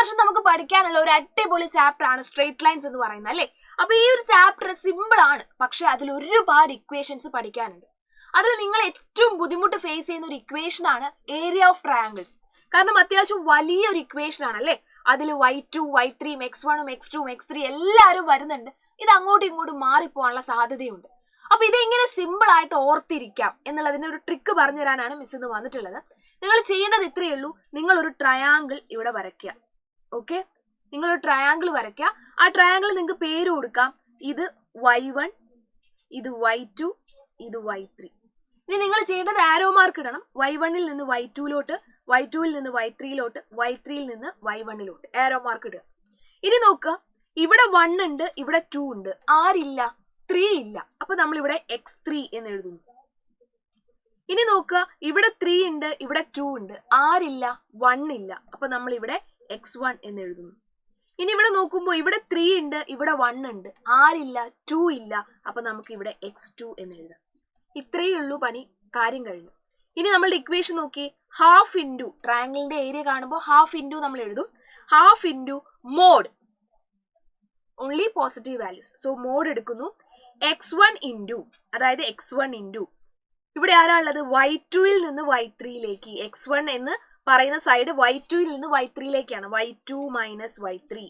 വർഷം നമുക്ക് പഠിക്കാനുള്ള ഒരു അടിപൊളി ചാപ്റ്റർ ആണ് സ്ട്രേറ്റ് ലൈൻസ് എന്ന് പറയുന്നത് അല്ലേ. അപ്പൊ ഈ ഒരു ചാപ്റ്റർ സിമ്പിൾ ആണ്, പക്ഷെ അതിൽ ഒരുപാട് ഇക്വേഷൻസ് പഠിക്കാനുണ്ട്. അതിൽ നിങ്ങൾ ഏറ്റവും ബുദ്ധിമുട്ട് ഫേസ് ചെയ്യുന്ന ഒരു ഇക്വേഷൻ ആണ് ഏരിയ ഓഫ് ട്രയാങ്കിൾസ്. കാരണം അത്യാവശ്യം വലിയൊരു ഇക്വേഷൻ ആണ് അല്ലേ. അതിൽ y2 y3 x1 x2 x3 എല്ലാവരും വരുന്നുണ്ട്. ഇത് അങ്ങോട്ടും ഇങ്ങോട്ടും മാറിപ്പോകാനുള്ള സാധ്യതയുണ്ട്. അപ്പൊ ഇതെങ്ങനെ സിമ്പിൾ ആയിട്ട് ഓർത്തിരിക്കാം എന്നുള്ളതിന്റെ ഒരു ട്രിക്ക് പറഞ്ഞു തരാനാണ് മിസ് ഇന്ന് വന്നിട്ടുള്ളത്. നിങ്ങൾ ചെയ്യേണ്ടത് ഇത്രയേ ഉള്ളൂ, നിങ്ങൾ ഒരു ട്രയാങ്കിൾ ഇവിടെ വരയ്ക്കുക. ഓക്കെ, നിങ്ങൾ ഒരു ട്രയാങ്കിൾ വരയ്ക്കുക. ആ ട്രയാങ്കിൾ നിങ്ങൾക്ക് പേര് കൊടുക്കാം. ഇത് y1, ഇത് y2, ഇത് y3. ഇനി നിങ്ങൾ ചെയ്യേണ്ടത് ആരോ മാർക്ക് ഇടണം. y1ൽ നിന്ന് y2ലോട്ട്, y2ൽ നിന്ന് y3ലോട്ട്, y3യിൽ നിന്ന് y1ലോട്ട് ആരോ മാർക്ക് ഇടുക. ഇനി നോക്കുക, ഇവിടെ 1 ഉണ്ട്, ഇവിടെ 2 ഉണ്ട്, ആരില്ല? 3 ഇല്ല. അപ്പൊ നമ്മൾ ഇവിടെ x3 എന്ന് എഴുതുന്നു. ഇനി നോക്കുക, ഇവിടെ 3 ഉണ്ട്, ഇവിടെ 2 ഉണ്ട്, ആരില്ല? 1 ഇല്ല. അപ്പൊ നമ്മൾ ഇവിടെ x1 എന്ന് എഴുതുന്നു. ഇനി ഇവിടെ നോക്കുമ്പോൾ ഇവിടെ 3 ഉണ്ട്, ഇവിടെ 1 ഉണ്ട്, ആരില്ല? 2 ഇല്ല. അപ്പൊ നമുക്ക് ഇവിടെ x2 എന്ന് എഴുതാം. ഇത്രയേ ഉള്ളൂ പണി, കാര്യം കഴിഞ്ഞു. ഇനി നമ്മളുടെ ഇക്വേഷൻ നോക്കി, ഹാഫ് ഇൻറ്റു ട്രയാങ്കിളിന്റെ ഏരിയ കാണുമ്പോൾ ഹാഫ് ഇൻറ്റു നമ്മൾ എഴുതും. Half into mod, only positive values. So mod എടുക്കുന്നു. x1 ഇൻറ്റു, അതായത് x1 ഇൻറ്റു ഇവിടെ ആരാ ഉള്ളത്? y2ൽ നിന്ന് y3യിലേക്ക്. x1 എന്ന് പറയുന്ന സൈഡ് y2ൽ നിന്ന് y3യിലേക്കാണ്. y2 minus y3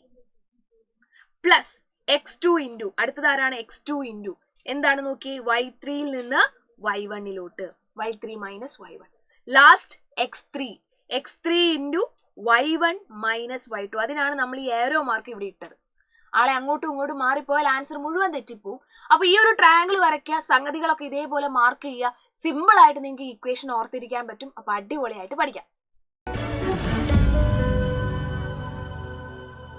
plus x2 into, അടുത്തത് ആരാണ്? x2 ഇൻറ്റു എന്താണ് നോക്കി, y3യിൽ നിന്ന് y1ലോട്ട്, y3 minus y1. Last x3 into y1 minus y2. അതിനാണ് നമ്മൾ ഈ ഏരോ മാർക്ക് ഇവിടെ ഇട്ടത്. ആളെ അങ്ങോട്ടും ഇങ്ങോട്ടും മാറിപ്പോയാൽ ആൻസർ മുഴുവൻ തെറ്റിപ്പോവും. അപ്പൊ ഈ ഒരു ട്രയാങ്കിൾ വരയ്ക്കുക, സംഗതികളൊക്കെ ഇതേപോലെ മാർക്ക് ചെയ്യുക. സിമ്പിൾ ആയിട്ട് നിങ്ങൾക്ക് ഇക്വേഷൻ ഓർത്തിരിക്കാൻ പറ്റും. അപ്പൊ അടിപൊളിയായിട്ട് പഠിക്കാം.